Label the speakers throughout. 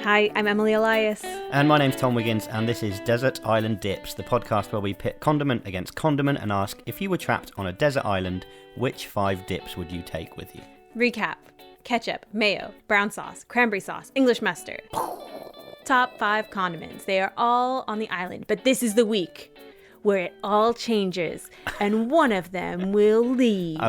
Speaker 1: Hi, I'm Emily Elias.
Speaker 2: And my name's Tom Wiggins, and this is Desert Island Dips, the podcast where we pit condiment against condiment and ask, if you were trapped on a desert island, which 5 dips would you take with you?
Speaker 1: Recap: ketchup, mayo, brown sauce, cranberry sauce, English mustard. Top 5 condiments. They are all on the island, but this is the week where it all changes, and one of them will leave.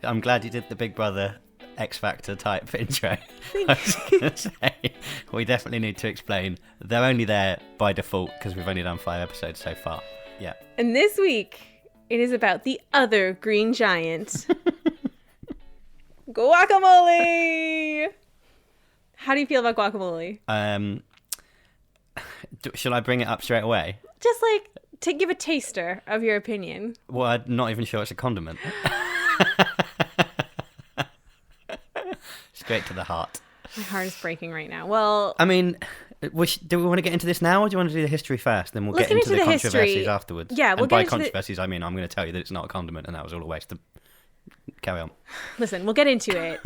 Speaker 2: I'm glad you did the Big Brother X Factor type intro. I was going to say, we definitely need to explain. They're only there by default because we've only done 5 episodes so far. Yeah.
Speaker 1: And this week, it is about the other green giant. Guacamole! How do you feel about guacamole?
Speaker 2: Shall I bring it up straight away?
Speaker 1: Just like to give a taster of your opinion.
Speaker 2: Well, I'm not even sure it's a condiment. Straight to the heart.
Speaker 1: My heart is breaking right now. Well,
Speaker 2: I mean, do we want to get into this now, or do you want to do the history first? Then we'll get into the controversies
Speaker 1: history
Speaker 2: afterwards.
Speaker 1: Yeah, we'll
Speaker 2: and
Speaker 1: get
Speaker 2: by
Speaker 1: into
Speaker 2: controversies, I mean I'm going to tell you that it's not a condiment, and that was all a waste of... Carry on.
Speaker 1: Listen, we'll get into it.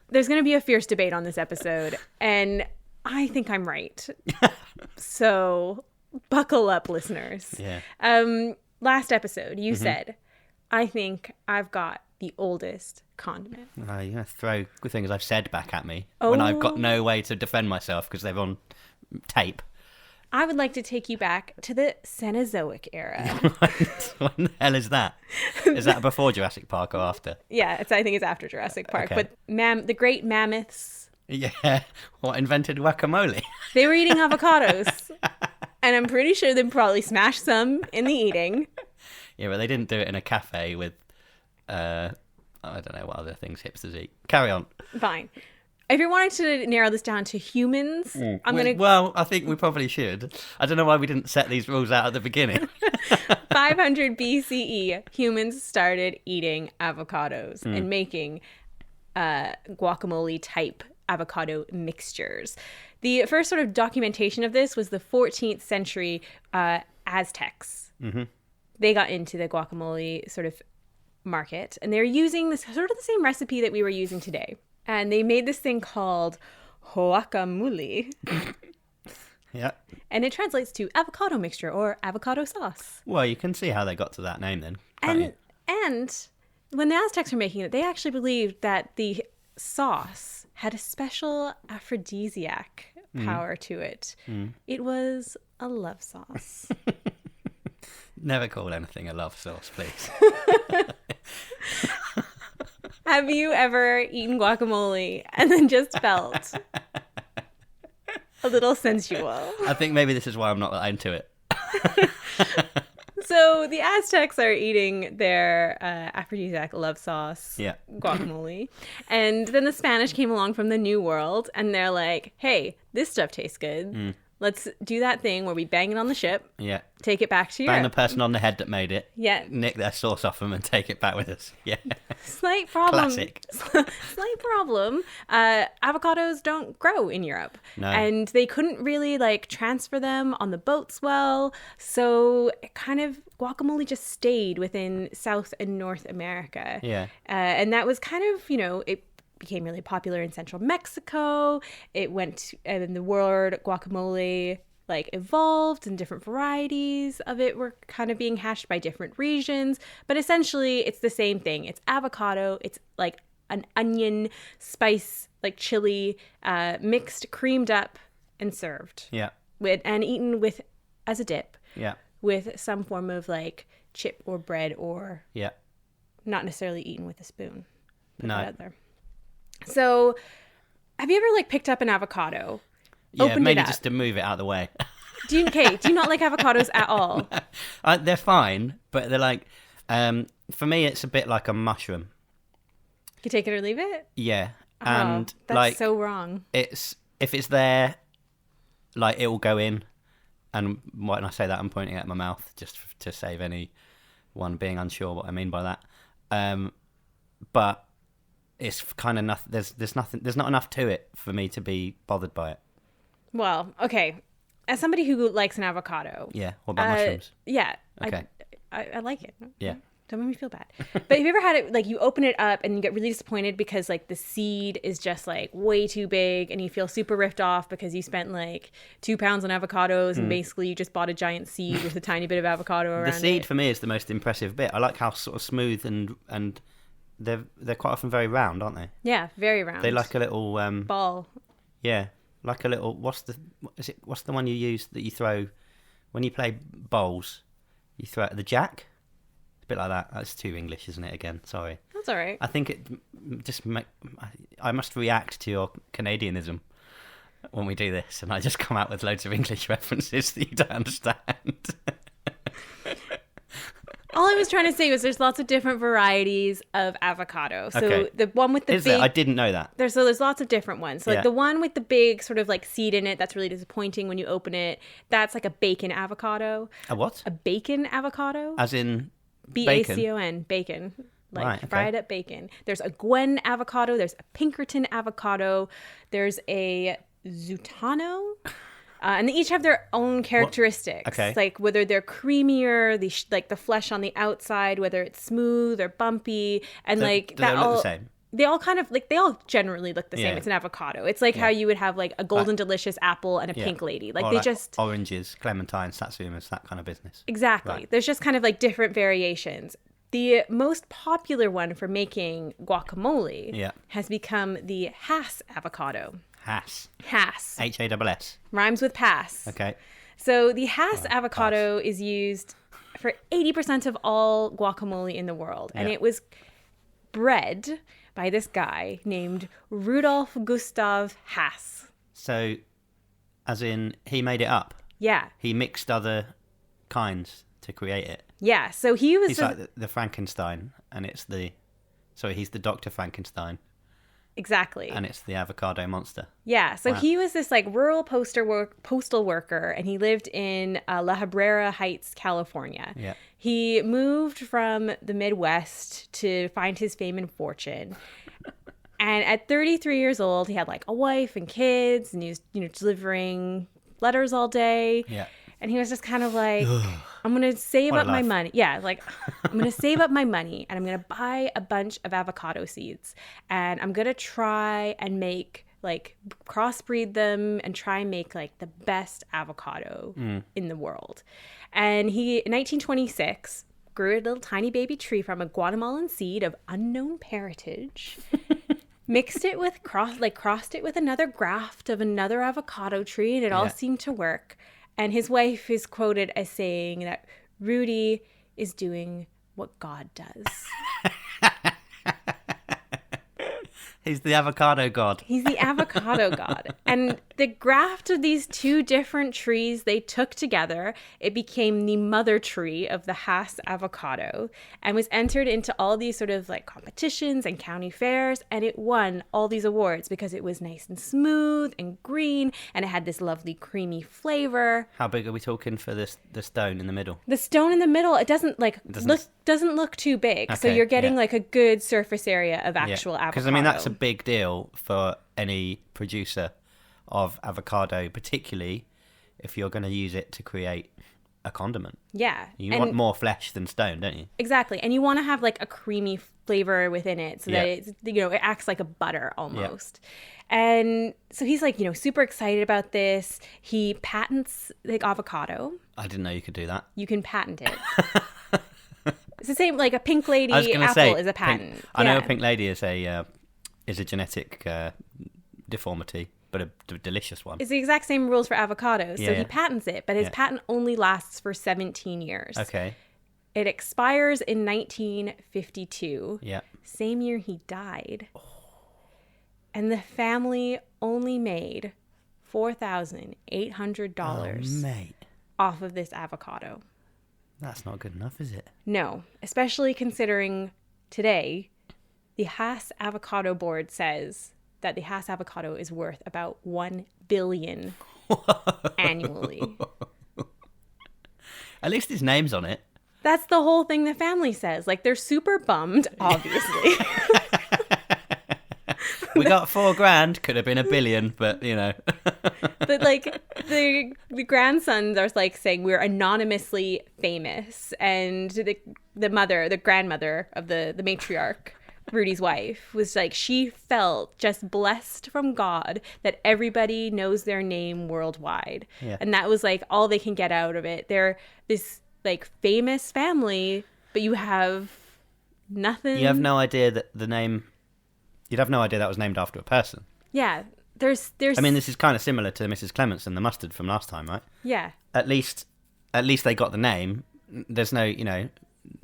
Speaker 1: There's going to be a fierce debate on this episode, and I think I'm right. So buckle up, listeners.
Speaker 2: Yeah.
Speaker 1: Last episode, you said, I think I've got the oldest condiment.
Speaker 2: You're going to throw good things I've said back at me when I've got no way to defend myself because they're on tape.
Speaker 1: I would like to take you back to the Cenozoic era.
Speaker 2: What the hell is that? Is that before Jurassic Park or after?
Speaker 1: Yeah, I think it's after Jurassic Park.
Speaker 2: Okay.
Speaker 1: But the great mammoths.
Speaker 2: Yeah. What invented guacamole?
Speaker 1: They were eating avocados. And I'm pretty sure they probably smashed some in the eating.
Speaker 2: Yeah, but they didn't do it in a cafe with, I don't know what other things hipsters eat. Carry on.
Speaker 1: Fine. If you're wanting to narrow this down to humans,
Speaker 2: Well, I think we probably should. I don't know why we didn't set these rules out at the beginning.
Speaker 1: 500 BCE, humans started eating avocados and making guacamole type avocado mixtures. The first sort of documentation of this was the 14th century Aztecs. Mm-hmm. They got into the guacamole sort of market, and they're using this sort of the same recipe that we were using today. And they made this thing called guacamole.
Speaker 2: Yeah.
Speaker 1: And it translates to avocado mixture or avocado sauce.
Speaker 2: Well, you can see how they got to that name then.
Speaker 1: And when the Aztecs were making it, they actually believed that the sauce had a special aphrodisiac power to it. It was a love sauce.
Speaker 2: Never call anything a love sauce, please.
Speaker 1: Have you ever eaten guacamole and then just felt a little sensual?
Speaker 2: I think maybe this is why I'm not that into it.
Speaker 1: So the Aztecs are eating their aphrodisiac love sauce, guacamole. And then the Spanish came along from the New World, and they're like, hey, this stuff tastes good. Let's do that thing where we bang it on the ship, take it back to Europe.
Speaker 2: Bang the person on the head that made it, nick their sauce off them and take it back with us. Yeah.
Speaker 1: Slight problem.
Speaker 2: Classic.
Speaker 1: Slight problem. Avocados don't grow in Europe.
Speaker 2: No.
Speaker 1: And they couldn't really transfer them on the boats well. So it kind of, guacamole just stayed within South and North America.
Speaker 2: Yeah.
Speaker 1: And that was kind of, it became really popular in central Mexico. It went, and the word guacamole evolved, and different varieties of it were kind of being hashed by different regions. But essentially, it's the same thing. It's avocado. It's like an onion, spice, chili, mixed, creamed up, and served.
Speaker 2: Yeah.
Speaker 1: And eaten with as a dip.
Speaker 2: Yeah.
Speaker 1: With some form of chip or bread, or not necessarily eaten with a spoon. Put that out there. So, have you ever picked up an avocado?
Speaker 2: Yeah, maybe just to move it out of the way.
Speaker 1: Do you not like avocados at all?
Speaker 2: They're fine, but they're for me, it's a bit like a mushroom.
Speaker 1: You take it or leave it?
Speaker 2: Yeah.
Speaker 1: And that's so wrong.
Speaker 2: If it's there, it will go in. And when I say that, I'm pointing at my mouth just to save anyone being unsure what I mean by that. But it's kind of there's not enough to it for me to be bothered by it.
Speaker 1: Well, okay. As somebody who likes an avocado.
Speaker 2: Yeah. What about mushrooms?
Speaker 1: Yeah.
Speaker 2: Okay.
Speaker 1: I like it.
Speaker 2: Yeah.
Speaker 1: Don't make me feel bad. But have you ever had it, like, you open it up and you get really disappointed because, like, the seed is just, like, way too big and you feel super ripped off because you spent, like, 2 pounds on avocados and basically you just bought a giant seed with a tiny bit of avocado around it.
Speaker 2: The seed, for me, is the most impressive bit. I like how sort of smooth and they're quite often very round, aren't they?
Speaker 1: Yeah, very round.
Speaker 2: They like a little...
Speaker 1: ball.
Speaker 2: Yeah, like a little... What's the one you use that you throw... When you play bowls, you throw the jack? A bit like that. That's too English, isn't it, again? Sorry.
Speaker 1: That's all right.
Speaker 2: I think it just... I must react to your Canadianism when we do this, and I just come out with loads of English references that you don't understand.
Speaker 1: All I was trying to say was there's lots of different varieties of avocado. So
Speaker 2: Okay.
Speaker 1: the one with the
Speaker 2: Is
Speaker 1: big...
Speaker 2: there? I didn't know that.
Speaker 1: There's lots of different ones. So like the one with the big sort of like seed in it that's really disappointing when you open it, that's like a bacon avocado.
Speaker 2: A what?
Speaker 1: A bacon avocado.
Speaker 2: As in
Speaker 1: Bacon. Bacon. Like
Speaker 2: Right, okay.
Speaker 1: fried up bacon. There's a Gwen avocado. There's a Pinkerton avocado. There's a Zutano. And they each have their own characteristics.
Speaker 2: Okay.
Speaker 1: Like whether they're creamier, like the flesh on the outside, whether it's smooth or bumpy, and like
Speaker 2: Do they look the same?
Speaker 1: They all kind of like, they all generally look the same.
Speaker 2: Yeah.
Speaker 1: It's an avocado. It's like how you would have like a golden delicious apple and a pink lady. Like
Speaker 2: Or
Speaker 1: they just
Speaker 2: oranges, clementines, satsumas, that kind of business.
Speaker 1: exactly.
Speaker 2: Right.
Speaker 1: There's just kind of like different variations. The most popular one for making guacamole has become the Hass avocado.
Speaker 2: Hass.
Speaker 1: Hass.
Speaker 2: Hass.
Speaker 1: Rhymes with pass.
Speaker 2: Okay.
Speaker 1: So the Hass avocado is used for 80% of all guacamole in the world. And it was bred by this guy named Rudolf Gustav Hass.
Speaker 2: So, as in, he made it up?
Speaker 1: Yeah.
Speaker 2: He mixed other kinds to create it?
Speaker 1: Yeah. So he was...
Speaker 2: He's like the Frankenstein, and it's the... Sorry, he's the Dr. Frankenstein.
Speaker 1: Exactly.
Speaker 2: And it's the avocado monster.
Speaker 1: Yeah. So he was this like rural postal worker, and he lived in La Habra Heights, California.
Speaker 2: Yeah.
Speaker 1: He moved from the Midwest to find his fame and fortune. And at 33 years old, he had like a wife and kids, and he was, delivering letters all day.
Speaker 2: Yeah.
Speaker 1: And he was just kind of like, I'm going to save up my money. Yeah, like, I'm going to save up my money and I'm going to buy a bunch of avocado seeds. And I'm going to try and make, like, crossbreed them and try and make, like, the best avocado in the world. And he, in 1926, grew a little tiny baby tree from a Guatemalan seed of unknown parentage. Mixed it with, crossed it with another graft of another avocado tree, and it all seemed to work. And his wife is quoted as saying that Rudy is doing what God does.
Speaker 2: He's the avocado god.
Speaker 1: He's the avocado god. And the graft of these two different trees they took together, it became the mother tree of the Hass avocado and was entered into all these sort of like competitions and county fairs. And it won all these awards because it was nice and smooth and green and it had this lovely creamy flavor.
Speaker 2: How big are we talking for the stone in the middle?
Speaker 1: The stone in the middle, it doesn't look too big. So
Speaker 2: Okay,
Speaker 1: you're getting like a good surface area of actual avocado.
Speaker 2: Because I mean, that's a big deal for any producer of avocado, particularly if you're going to use it to create a condiment.
Speaker 1: Yeah.
Speaker 2: You want more flesh than stone, don't you?
Speaker 1: Exactly. And you want to have like a creamy flavor within it so that it's, it acts like a butter almost. Yeah. And so he's like, super excited about this. He patents like avocado.
Speaker 2: I didn't know you could do that.
Speaker 1: You can patent it. It's the same, like a pink lady apple is a patent.
Speaker 2: I know a pink lady is a genetic deformity, but a delicious one.
Speaker 1: It's the exact same rules for avocados. So he patents it, but his patent only lasts for 17 years.
Speaker 2: Okay.
Speaker 1: It expires in 1952.
Speaker 2: Yeah.
Speaker 1: Same year he died. Oh. And the family only made $4,800 off of this avocado.
Speaker 2: That's not good enough, is it?
Speaker 1: No, especially considering today, the Hass Avocado Board says that the Hass avocado is worth about $1 billion annually.
Speaker 2: At least his name's on it.
Speaker 1: That's the whole thing the family says. Like, they're super bummed, obviously.
Speaker 2: We got $4,000, could have been $1 billion, but
Speaker 1: But like the grandsons are like saying we're anonymously famous, and the the grandmother of the matriarch, Rudy's wife, was like, she felt just blessed from God that everybody knows their name worldwide.
Speaker 2: Yeah.
Speaker 1: And that was like all they can get out of it. They're this like famous family, but you have nothing.
Speaker 2: You have no idea that the name. You'd have no idea that was named after a person.
Speaker 1: Yeah. There's.
Speaker 2: I mean, this is kind of similar to Mrs. Clements and the mustard from last time, right?
Speaker 1: Yeah.
Speaker 2: At least they got the name. There's no,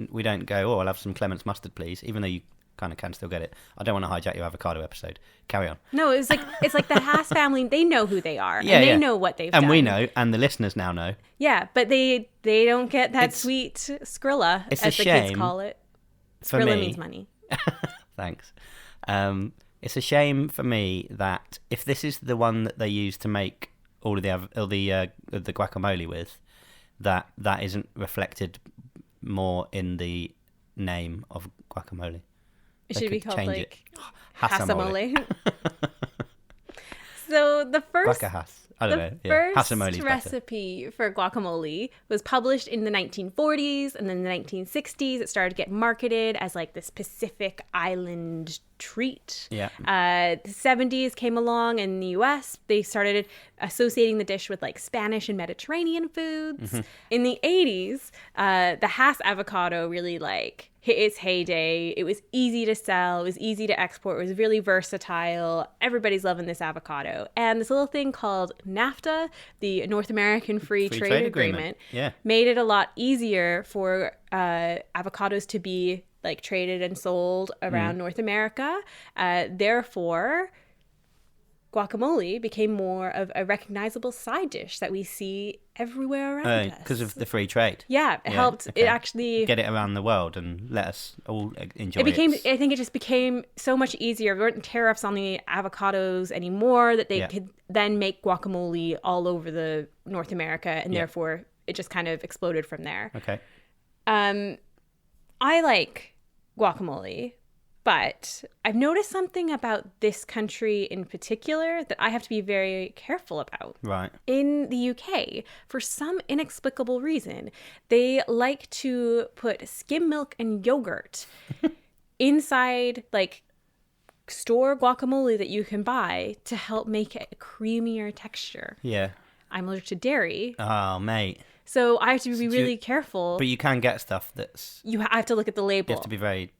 Speaker 2: we don't go, oh, I'll have some Clements mustard, please, even though you kind of can still get it. I don't want to hijack your avocado episode. Carry on.
Speaker 1: No, it's like the Haas family. They know who they are,
Speaker 2: Yeah,
Speaker 1: and they
Speaker 2: yeah.
Speaker 1: know what they've done.
Speaker 2: And we know, and the listeners now know.
Speaker 1: Yeah, but they don't get that sweet Skrilla,
Speaker 2: It's
Speaker 1: as
Speaker 2: a
Speaker 1: the kids
Speaker 2: shame
Speaker 1: call it.
Speaker 2: for
Speaker 1: Skrilla
Speaker 2: me.
Speaker 1: means money.
Speaker 2: Thanks. It's a shame for me that if this is the one that they use to make all of the guacamole with, that isn't reflected more in the name of guacamole.
Speaker 1: It
Speaker 2: They
Speaker 1: should be
Speaker 2: could
Speaker 1: called
Speaker 2: change
Speaker 1: like
Speaker 2: it. Hasamole.
Speaker 1: Hasamole. So the first
Speaker 2: Guacahas. I don't know.
Speaker 1: The
Speaker 2: Yeah.
Speaker 1: first
Speaker 2: Hasamole's better.
Speaker 1: recipe for guacamole was published in the 1940s, and then in the 1960s it started to get marketed as like this Pacific Island treat.
Speaker 2: Yeah.
Speaker 1: The 70s came along in the US. They started associating the dish with like Spanish and Mediterranean foods.
Speaker 2: Mm-hmm.
Speaker 1: In the 80s, the Hass avocado really like hit its heyday. It was easy to sell. It was easy to export. It was really versatile. Everybody's loving this avocado. And this little thing called NAFTA, the North American Free Trade Agreement,
Speaker 2: Yeah.
Speaker 1: made it a lot easier for avocados to be like traded and sold around North America. Therefore, guacamole became more of a recognizable side dish that we see everywhere around us.
Speaker 2: Because of the free trade.
Speaker 1: Yeah, it helped.
Speaker 2: okay.
Speaker 1: It actually
Speaker 2: Get it around the world and let us all enjoy it.
Speaker 1: it became. I think it just became so much easier. There weren't tariffs on the avocados anymore. That they
Speaker 2: Yeah.
Speaker 1: could then make guacamole all over the North America, and
Speaker 2: Yeah.
Speaker 1: therefore it just kind of exploded from there.
Speaker 2: Okay.
Speaker 1: I like guacamole, but I've noticed something about this country in particular that I have to be very careful about.
Speaker 2: Right.
Speaker 1: In the UK, for some inexplicable reason, they like to put skim milk and yogurt inside like store guacamole that you can buy to help make it a creamier texture.
Speaker 2: Yeah.
Speaker 1: I'm allergic to dairy,
Speaker 2: Oh, mate.
Speaker 1: so I have to be really careful.
Speaker 2: But you can get stuff that's...
Speaker 1: I have to look at the label.
Speaker 2: You have to be very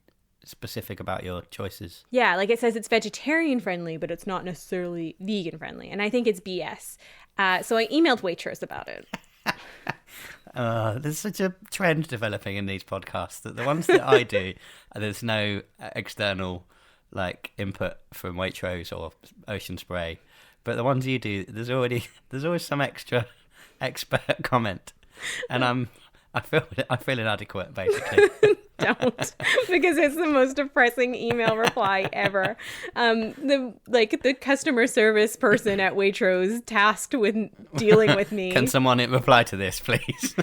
Speaker 2: specific about your choices.
Speaker 1: Yeah, like it says it's vegetarian friendly, but it's not necessarily vegan friendly. And I think it's BS. So I emailed Waitrose about it.
Speaker 2: There's such a trend developing in these podcasts that the ones that I do, there's no external like input from Waitrose or Ocean Spray. But the ones you do, there's always some extra expert comment. And I feel inadequate, basically.
Speaker 1: Don't, because it's the most depressing email reply ever. The customer service person at Waitrose tasked with dealing with me.
Speaker 2: Can someone reply to this, please?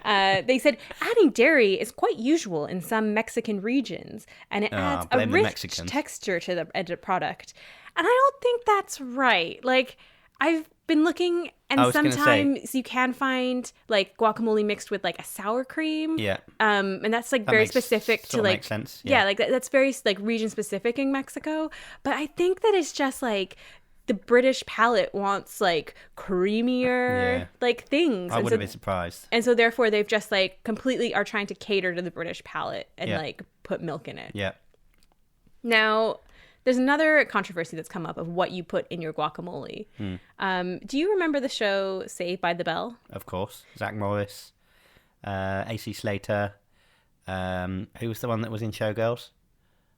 Speaker 1: They said adding dairy is quite usual in some Mexican regions, and it adds a
Speaker 2: blame the
Speaker 1: rich
Speaker 2: Mexicans.
Speaker 1: texture to the end product. And I don't think that's right. Like, I've been looking, and sometimes you can find like guacamole mixed with like a sour cream.
Speaker 2: Yeah.
Speaker 1: And that's like very specific to like
Speaker 2: makes sense.
Speaker 1: Yeah, like that's very like region specific in Mexico. But I think that it's just like the British palate wants like creamier like things.
Speaker 2: I wouldn't be surprised.
Speaker 1: And so therefore they've just like completely are trying to cater to the British palate and like put milk in it.
Speaker 2: Yeah.
Speaker 1: Now, there's another controversy that's come up of what you put in your guacamole. Do you remember the show Saved by the Bell?
Speaker 2: Of course. Zach Morris, AC Slater. Who was the one that was in Showgirls?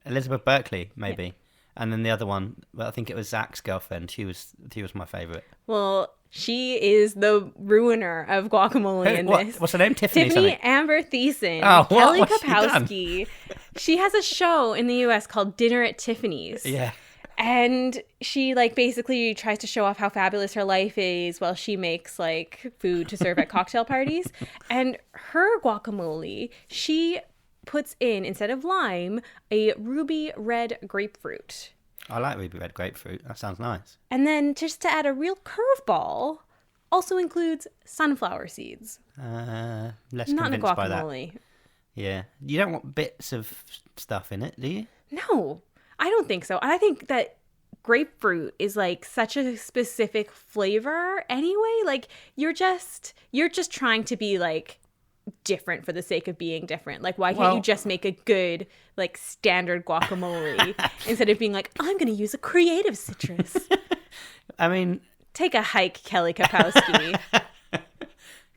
Speaker 2: Elizabeth Berkley, maybe. Yeah. And then the other one, well, I think it was Zach's girlfriend. She was my favourite.
Speaker 1: Well, she is the ruiner of guacamole in this.
Speaker 2: What's her name? Tiffany
Speaker 1: Amber Thiessen.
Speaker 2: Oh,
Speaker 1: Kelly
Speaker 2: what's
Speaker 1: Kapowski. She has a show in the US called Dinner at Tiffany's.
Speaker 2: Yeah.
Speaker 1: And she like basically tries to show off how fabulous her life is while she makes like food to serve at cocktail parties. And her guacamole, she puts in, instead of lime, a ruby red grapefruit.
Speaker 2: I like ruby red grapefruit. That sounds nice.
Speaker 1: And then just to add a real curveball, also includes sunflower seeds.
Speaker 2: Less
Speaker 1: Not in a
Speaker 2: convinced by that.
Speaker 1: guacamole.
Speaker 2: Yeah. You don't want bits of stuff in it, do you?
Speaker 1: No, I don't think so. And I think that grapefruit is like such a specific flavor anyway. Like you're just trying to be like different for the sake of being different. Like why can't you just make a good like standard guacamole instead of being like, I'm gonna use a creative citrus?
Speaker 2: I mean,
Speaker 1: take a hike, Kelly Kapowski.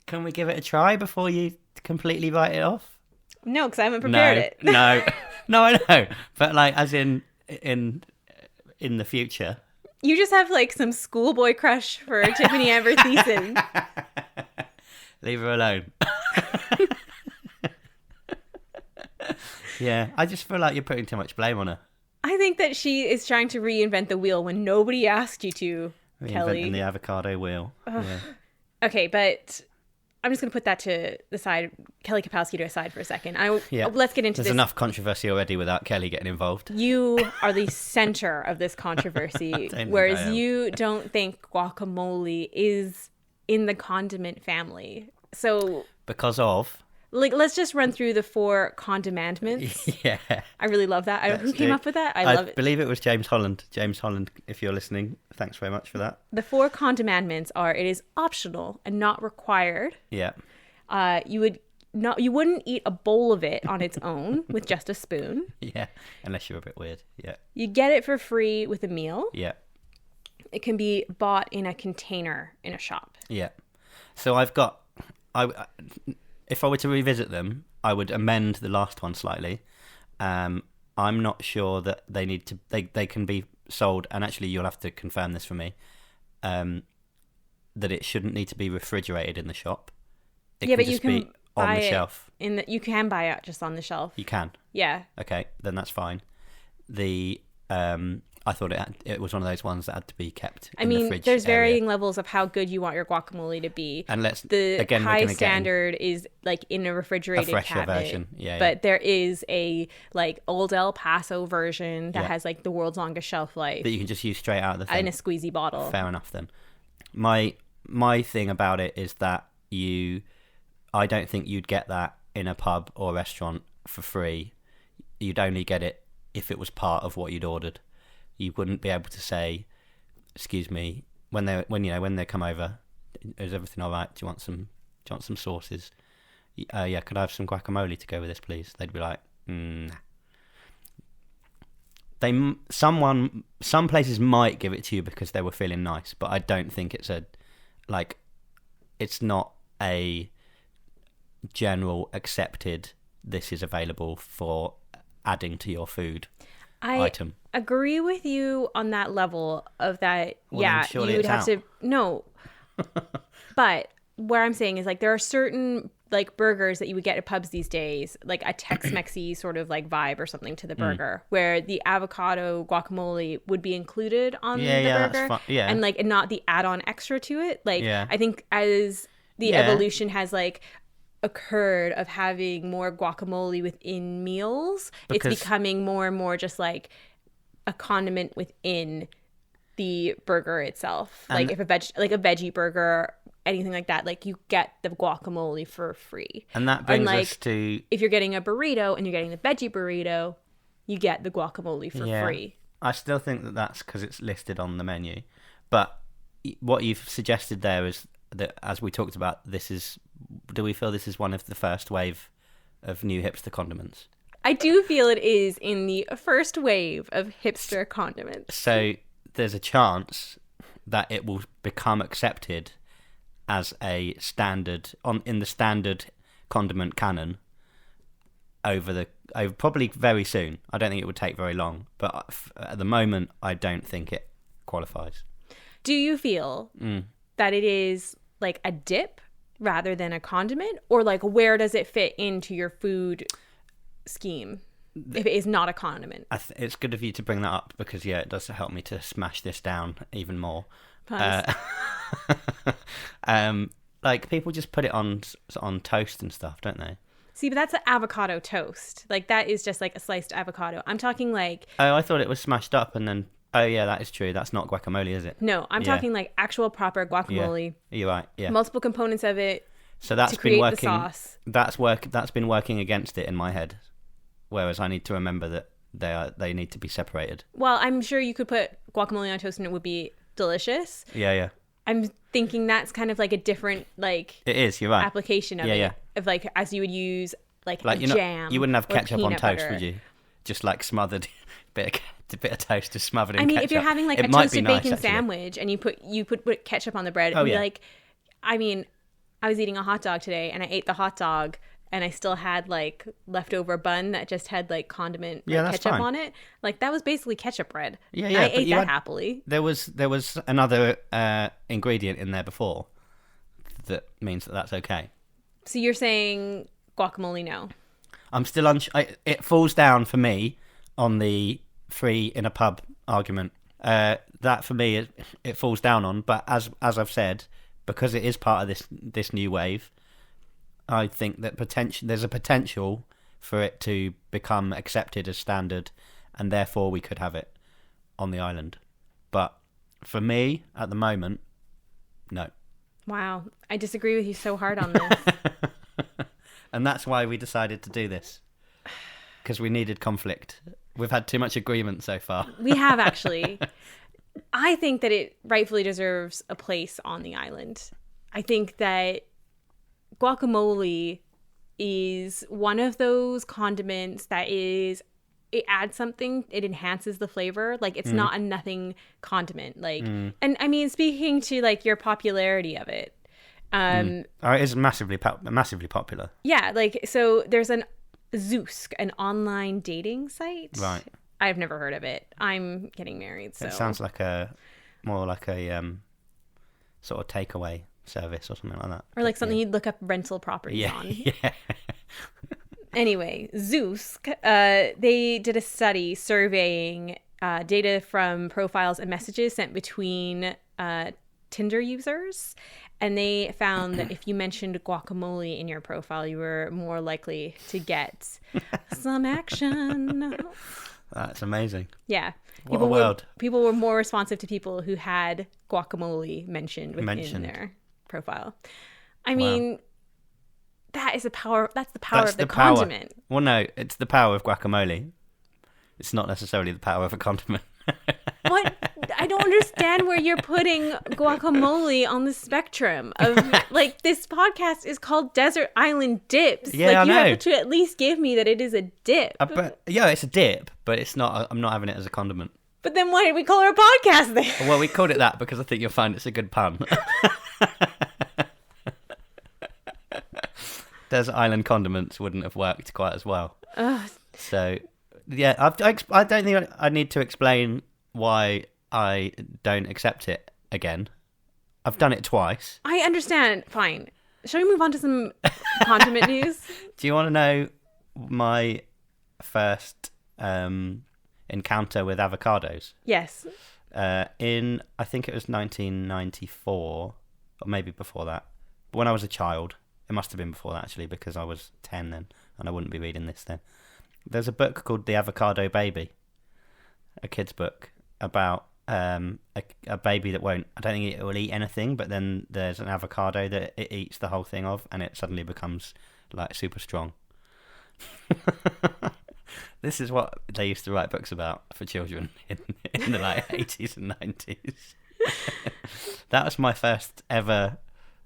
Speaker 2: Can we give it a try before you completely write it off?
Speaker 1: No, because I haven't prepared it.
Speaker 2: No, I know, but like as in the future.
Speaker 1: You just have like some schoolboy crush for Tiffani Thiessen.
Speaker 2: Leave her alone. Yeah, I just feel like you're putting too much blame on her.
Speaker 1: I think that she is trying to reinvent the wheel when nobody asked you to, Kelly.
Speaker 2: Reinventing the avocado wheel. Yeah.
Speaker 1: Okay, but I'm just going to put that to the side, Kelly Kapowski to the side for a second. Let's get into this.
Speaker 2: There's enough controversy already without Kelly getting involved.
Speaker 1: You are the center of this controversy, whereas you don't think guacamole is in the condiment family. So
Speaker 2: because of?
Speaker 1: Like, let's just run through the 4 condiments.
Speaker 2: Yeah.
Speaker 1: I really love that. Who came up with that? I love it.
Speaker 2: I believe it was James Holland. James Holland, if you're listening, thanks very much for that.
Speaker 1: The 4 condiments are: it is optional and not required.
Speaker 2: Yeah.
Speaker 1: You wouldn't eat a bowl of it on its own with just a spoon.
Speaker 2: Yeah, unless you're a bit weird. Yeah.
Speaker 1: You get it for free with a meal.
Speaker 2: Yeah.
Speaker 1: It can be bought in a container in a shop.
Speaker 2: Yeah. So if I were to revisit them, I would amend the last one slightly. I'm not sure that they need to. They can be sold, and actually, you'll have to confirm this for me. That it shouldn't need to be refrigerated in the shop. It can just be on the shelf.
Speaker 1: You can buy it just on the shelf.
Speaker 2: You can.
Speaker 1: Yeah.
Speaker 2: Okay, then that's fine. I thought it was one of those ones that had to be kept in the fridge
Speaker 1: there's
Speaker 2: area.
Speaker 1: varying levels of how good you want your guacamole to be.
Speaker 2: And
Speaker 1: the high standard is like in a refrigerated
Speaker 2: fresher
Speaker 1: cabinet.
Speaker 2: Version. Yeah.
Speaker 1: But there is a like old El Paso version that has like the world's longest shelf life.
Speaker 2: That you can just use straight out of the thing.
Speaker 1: In a squeezy bottle.
Speaker 2: Fair enough then. My thing about it is that I don't think you'd get that in a pub or restaurant for free. You'd only get it if it was part of what you'd ordered. You wouldn't be able to say, "Excuse me," when they come over. Is everything all right? Do you want some sauces? Yeah, could I have some guacamole to go with this, please? They'd be like, Some places might give it to you because they were feeling nice, but I don't think it's not a general accepted. This is available for adding to your food item.
Speaker 1: I agree with you on that level of that.
Speaker 2: Well,
Speaker 1: yeah,
Speaker 2: you
Speaker 1: would have to. No, but what I'm saying is like there are certain like burgers that you would get at pubs these days, like a Tex-Mexy sort of like vibe or something to the burger, where the avocado guacamole would be included on the burger,
Speaker 2: that's fine. Yeah,
Speaker 1: and like not the add-on extra to it. Like I think as the
Speaker 2: Yeah.
Speaker 1: evolution has like occurred of having more guacamole within meals,
Speaker 2: Because-
Speaker 1: it's becoming more and more just like a condiment within the burger itself.
Speaker 2: And-
Speaker 1: Like if a veggie burger, anything like that, like you get the guacamole for free.
Speaker 2: and that brings
Speaker 1: Unlike
Speaker 2: us to
Speaker 1: if you're getting a burrito and you're getting the veggie burrito, you get the guacamole for free.
Speaker 2: I still think that that's because it's listed on the menu, but what you've suggested there is that, as we talked about, do we feel this is one of the first wave of new hipster condiments?
Speaker 1: I do feel it is in the first wave of hipster condiments.
Speaker 2: So there's a chance that it will become accepted as a standard in the standard condiment canon over probably very soon. I don't think it would take very long, but at the moment I don't think it qualifies.
Speaker 1: Do you feel that it is like a dip rather than a condiment, or like where does it fit into your food scheme if it is not a condiment?
Speaker 2: It's good of you to bring that up because it does help me to smash this down even more. Like people just put it on toast and stuff, don't they?
Speaker 1: See, but that's an avocado toast. Like that is just like a sliced avocado. I'm talking like
Speaker 2: I thought it was smashed up and then. Oh yeah, that is true. That's not guacamole, is it?
Speaker 1: no. I'm talking like actual proper guacamole.
Speaker 2: Yeah. You're right. Yeah.
Speaker 1: Multiple components of it.
Speaker 2: So that's
Speaker 1: to
Speaker 2: been
Speaker 1: create
Speaker 2: working.
Speaker 1: the sauce.
Speaker 2: That's been working against it in my head. Whereas I need to remember that they need to be separated.
Speaker 1: Well, I'm sure you could put guacamole on toast and it would be delicious.
Speaker 2: Yeah.
Speaker 1: I'm thinking that's kind of like a different
Speaker 2: It is. You're right.
Speaker 1: application of it. Of like as you would use like a jam.
Speaker 2: You wouldn't have ketchup on
Speaker 1: peanut
Speaker 2: toast,
Speaker 1: butter.
Speaker 2: would you? Just like smothered, bit of toast just smothered in
Speaker 1: I mean,
Speaker 2: ketchup.
Speaker 1: if you're having like
Speaker 2: it
Speaker 1: a
Speaker 2: might
Speaker 1: toasted
Speaker 2: be nice,
Speaker 1: bacon
Speaker 2: actually.
Speaker 1: sandwich and you put ketchup on the bread,
Speaker 2: Oh, yeah.
Speaker 1: like, I mean, I was eating a hot dog today and I ate the hot dog and I still had like leftover bun that just had like condiment
Speaker 2: Yeah,
Speaker 1: like,
Speaker 2: that's
Speaker 1: ketchup
Speaker 2: fine.
Speaker 1: on it. Like that was basically ketchup bread.
Speaker 2: Yeah,
Speaker 1: I
Speaker 2: but
Speaker 1: ate
Speaker 2: you
Speaker 1: that
Speaker 2: had-
Speaker 1: happily.
Speaker 2: There was another ingredient in there before that means that that's okay.
Speaker 1: So you're saying guacamole no?
Speaker 2: I'm still it falls down for me on the free in a pub argument. That for me it falls down on. But as I've said, because it is part of this new wave, I think that there's a potential for it to become accepted as standard, and therefore we could have it on the island. But for me, at the moment, no.
Speaker 1: Wow, I disagree with you so hard on this.
Speaker 2: And that's why we decided to do this, because we needed conflict. We've had too much agreement so far.
Speaker 1: We have actually. I think that it rightfully deserves a place on the island. I think that guacamole is one of those condiments that it adds something, it enhances the flavor. Like it's not a nothing condiment. Like, and I mean, speaking to like your popularity of it,
Speaker 2: It is massively popular.
Speaker 1: yeah, like so there's an Zeus, an online dating site.
Speaker 2: Right.
Speaker 1: I've never heard of it. I'm getting married, so
Speaker 2: It sounds like more like a sort of takeaway service or something like that.
Speaker 1: or like something you'd look up rental properties on.
Speaker 2: Yeah.
Speaker 1: Anyway, Zeus, they did a study surveying data from profiles and messages sent between Tinder users. And they found that if you mentioned guacamole in your profile, you were more likely to get some action.
Speaker 2: That's amazing.
Speaker 1: Yeah.
Speaker 2: What a world.
Speaker 1: People were more responsive to people who had guacamole mentioned within their profile. I mean, that is the power. That's the power of the condiment.
Speaker 2: Well, no, it's the power of guacamole. It's not necessarily the power of a condiment.
Speaker 1: What? I don't understand where you're putting guacamole on the spectrum of like this podcast is called Desert Island Dips.
Speaker 2: Yeah,
Speaker 1: like
Speaker 2: I
Speaker 1: you
Speaker 2: know.
Speaker 1: have to at least give me that it is a dip.
Speaker 2: Yeah, it's a dip, but it's not. I'm not having it as a condiment.
Speaker 1: But then why did we call our podcast then?
Speaker 2: Well, we called it that because I think you'll find it's a good pun. Desert Island condiments wouldn't have worked quite as well. So, yeah, I don't think I need to explain why I don't accept it again. I've done it twice.
Speaker 1: I understand. Fine. Shall we move on to some condiment news?
Speaker 2: Do you want to know my first encounter with avocados?
Speaker 1: Yes.
Speaker 2: In, I think it was 1994, or maybe before that. But when I was a child, it must have been before that actually, because I was 10 then, and I wouldn't be reading this then. There's a book called The Avocado Baby, a kid's book about a baby that won't, I don't think it will eat anything, but then there's an avocado that it eats the whole thing of, and it suddenly becomes like super strong. This is what they used to write books about for children in the like 80s and 90s. That was my first ever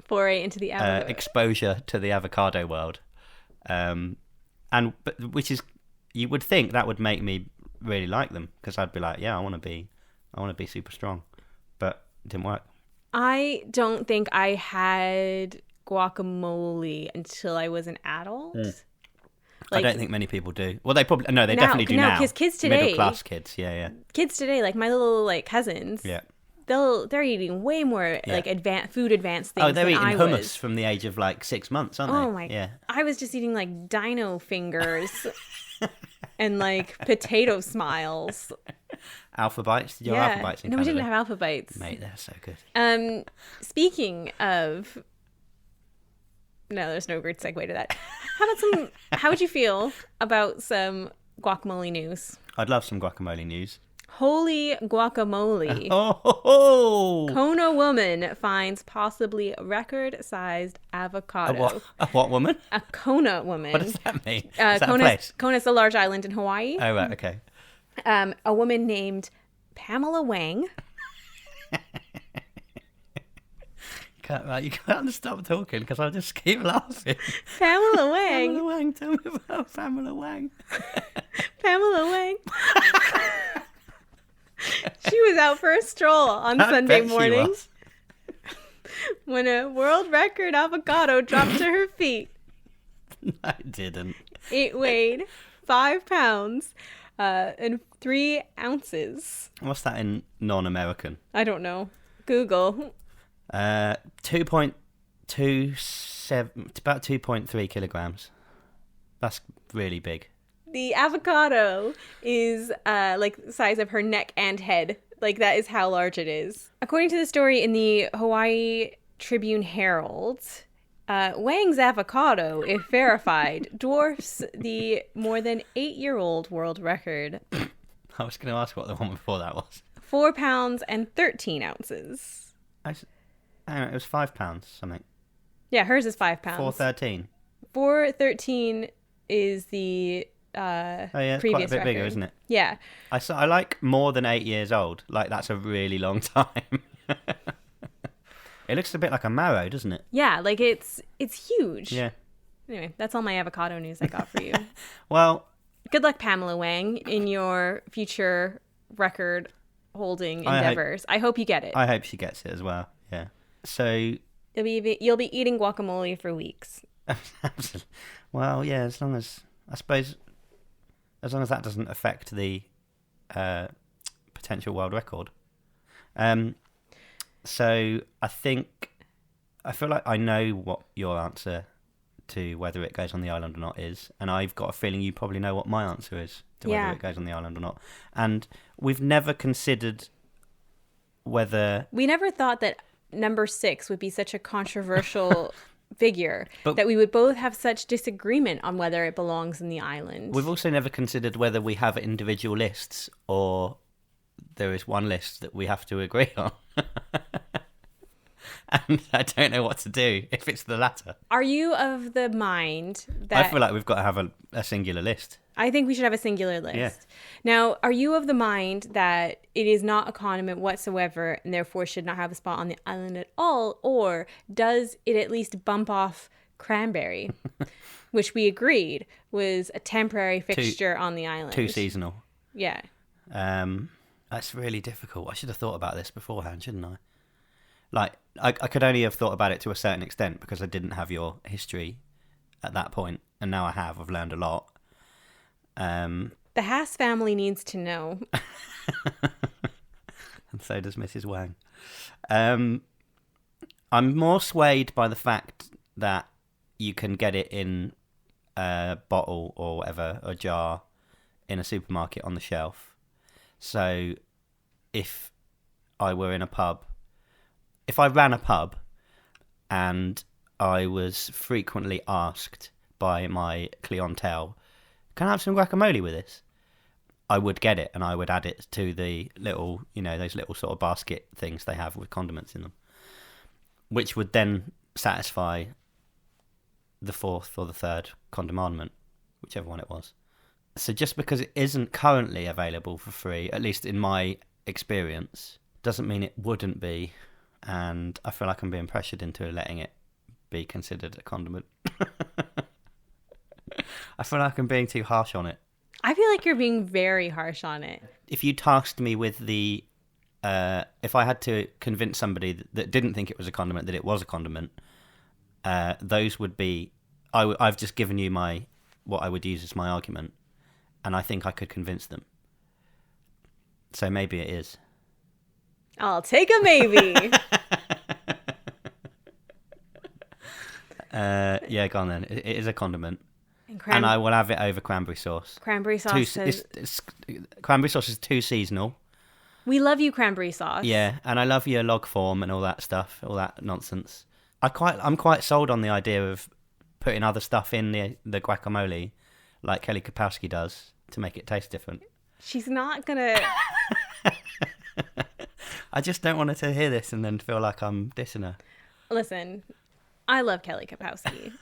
Speaker 1: Foray into the avocado.
Speaker 2: exposure to the avocado world, but which is, you would think that would make me really like them, because I'd be like, yeah, I want to be super strong, but it didn't work.
Speaker 1: I don't think I had guacamole until I was an adult.
Speaker 2: I don't think many people do. Well, they definitely do now.
Speaker 1: Because kids today,
Speaker 2: middle class kids, yeah.
Speaker 1: Kids today, like my little like cousins,
Speaker 2: Yeah.
Speaker 1: they're eating way more like advanced things.
Speaker 2: Oh, they're
Speaker 1: than
Speaker 2: eating
Speaker 1: I
Speaker 2: hummus
Speaker 1: was.
Speaker 2: from the age of like 6 months, aren't they?
Speaker 1: Oh my!
Speaker 2: Yeah.
Speaker 1: I was just eating like dino fingers and like potato smiles.
Speaker 2: Alpha bites? Did you have alpha bites in
Speaker 1: No, we
Speaker 2: Canada?
Speaker 1: didn't have alpha bites.
Speaker 2: Mate, they're so good.
Speaker 1: Speaking of, no, there's no great segue to that. How would you feel about some guacamole news?
Speaker 2: I'd love some guacamole news.
Speaker 1: Holy guacamole.
Speaker 2: Oh,
Speaker 1: Kona woman finds possibly record-sized avocado.
Speaker 2: a what woman?
Speaker 1: A Kona woman.
Speaker 2: What does that mean? Is that a place?
Speaker 1: Kona's a large island in Hawaii.
Speaker 2: Oh, right, okay.
Speaker 1: A woman named Pamela Wang.
Speaker 2: You can't stop talking because I just keep laughing.
Speaker 1: Pamela Wang.
Speaker 2: Pamela Wang, tell me about Pamela Wang.
Speaker 1: Pamela Wang. She was out for a stroll on Sunday morning when a world record avocado dropped to her feet.
Speaker 2: I didn't.
Speaker 1: It weighed 5 pounds and 3 ounces.
Speaker 2: What's that in non-American?
Speaker 1: I don't know. Google.
Speaker 2: 2.27, about 2.3 kilograms. That's really big.
Speaker 1: The avocado is like the size of her neck and head. Like, that is how large it is. According to the story in the Hawaii Tribune Herald, Wang's avocado, if verified, dwarfs the more than 8-year-old world record.
Speaker 2: I was going to ask what the one before that was.
Speaker 1: 4 pounds and 13 ounces.
Speaker 2: It was 5 pounds something.
Speaker 1: Yeah, hers is 5 pounds.
Speaker 2: 4.13.
Speaker 1: 4.13 is the
Speaker 2: Oh yeah, it's
Speaker 1: previous
Speaker 2: quite a bit
Speaker 1: record.
Speaker 2: bigger, isn't it?
Speaker 1: Yeah.
Speaker 2: I like more than 8 years old. Like, that's a really long time. It looks a bit like a marrow, doesn't it?
Speaker 1: Yeah, like it's huge.
Speaker 2: Yeah.
Speaker 1: Anyway, that's all my avocado news I got for you.
Speaker 2: Well,
Speaker 1: Good luck, Pamela Wang, in your future record holding endeavors. I hope you get it.
Speaker 2: I hope she gets it as well. Yeah. So.
Speaker 1: You'll be eating guacamole for weeks.
Speaker 2: Well, yeah. As long as that doesn't affect the potential world record. So I feel like I know what your answer to whether it goes on the island or not is, and I've got a feeling you probably know what my answer is to whether it goes on the island or not. And we've never considered whether...
Speaker 1: We never thought that number 6 would be such a controversial figure, that we would both have such disagreement on whether it belongs in the island.
Speaker 2: We've also never considered whether we have individual lists or there is one list that we have to agree on. And I don't know what to do if it's the latter.
Speaker 1: Are you of the mind that...
Speaker 2: I feel like we've got to have a singular list.
Speaker 1: I think we should have a singular list.
Speaker 2: Yeah.
Speaker 1: Now, are you of the mind that it is not a condiment whatsoever and therefore should not have a spot on the island at all? Or does it at least bump off cranberry, which we agreed was a temporary fixture on the island?
Speaker 2: Too seasonal.
Speaker 1: Yeah.
Speaker 2: That's really difficult. I should have thought about this beforehand, shouldn't I? Like, I could only have thought about it to a certain extent because I didn't have your history at that point, and now I have. I've learned a lot.
Speaker 1: The Haas family needs to know.
Speaker 2: And so does Mrs. Wang. I'm more swayed by the fact that you can get it in a bottle or whatever, a jar, in a supermarket on the shelf. So if I were in a pub... If I ran a pub and I was frequently asked by my clientele, can I have some guacamole with this? I would get it and I would add it to the little, those little sort of basket things they have with condiments in them, which would then satisfy the fourth or the third condiment, whichever one it was. So just because it isn't currently available for free, at least in my experience, doesn't mean it wouldn't be. And I feel like I'm being pressured into letting it be considered a condiment. I feel like I'm being too harsh on it.
Speaker 1: I feel like you're being very harsh on it.
Speaker 2: If you tasked me with if I had to convince somebody that didn't think it was a condiment that it was a condiment, those would be... I've just given you what I would use as my argument, and I think I could convince them. So maybe it is.
Speaker 1: I'll take a maybe.
Speaker 2: Yeah, go on then. It is a condiment. And I will have it over cranberry sauce.
Speaker 1: Cranberry sauce
Speaker 2: cranberry sauce is too seasonal.
Speaker 1: We love you, cranberry sauce.
Speaker 2: Yeah, and I love your log form and all that stuff, all that nonsense. I'm quite sold on the idea of putting other stuff in the guacamole, like Kelly Kapowski does, to make it taste different.
Speaker 1: She's not gonna...
Speaker 2: I just don't want her to hear this and then feel like I'm dissing her.
Speaker 1: Listen, I love Kelly Kapowski.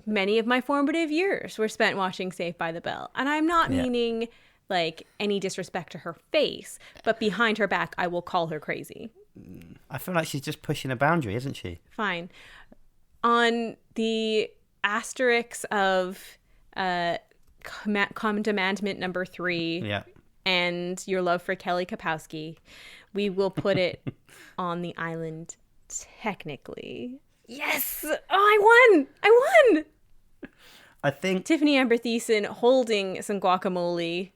Speaker 1: Many of my formative years were spent watching Saved by the Bell. And I'm not meaning like any disrespect to her face, but behind her back, I will call her crazy.
Speaker 2: I feel like she's just pushing a boundary, isn't she?
Speaker 1: Fine. On the asterisk of commandment number 3 and your love for Kelly Kapowski, we will put it on the island technically. Yes! Oh, I won!
Speaker 2: I think
Speaker 1: Tiffani Amber Thiessen holding some guacamole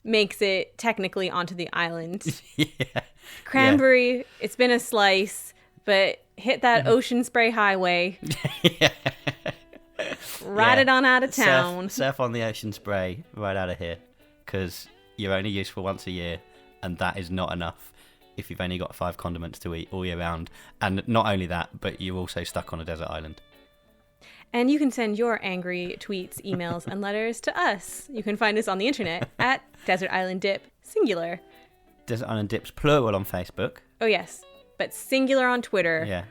Speaker 1: makes it technically onto the island. Cranberry, it's been a slice, but hit that Ocean Spray Highway. Ride it on out of town.
Speaker 2: Surf on the Ocean Spray right out of here, because you're only useful once a year, and that is not enough if you've only got 5 condiments to eat all year round. And not only that, but you're also stuck on a desert island.
Speaker 1: And you can send your angry tweets, emails, and letters to us. You can find us on the internet at Desert Island Dip, singular.
Speaker 2: Desert Island Dip's plural on Facebook.
Speaker 1: Oh, yes. But singular on Twitter.
Speaker 2: Yeah.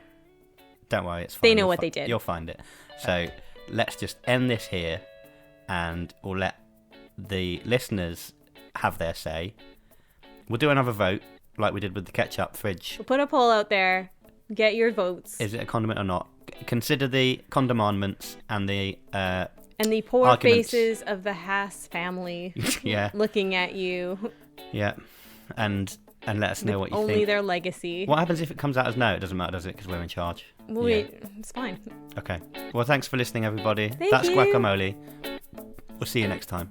Speaker 2: Don't worry, it's fine.
Speaker 1: They know what they did.
Speaker 2: You'll find it. So let's just end this here, and we'll let the listeners have their say. We'll do another vote, like we did with the ketchup fridge.
Speaker 1: We'll put a poll out there. Get your votes.
Speaker 2: Is it a condiment or not? Consider the condiments and the
Speaker 1: poor
Speaker 2: arguments.
Speaker 1: faces of the Haas family looking at you.
Speaker 2: Yeah. And let us know what you think.
Speaker 1: Only their legacy.
Speaker 2: What happens if it comes out as no? It doesn't matter, does it? Because we're in charge.
Speaker 1: Well, it's fine.
Speaker 2: Okay. Well, thanks for listening, everybody.
Speaker 1: Thank
Speaker 2: That's
Speaker 1: you.
Speaker 2: Guacamole. We'll see you next time.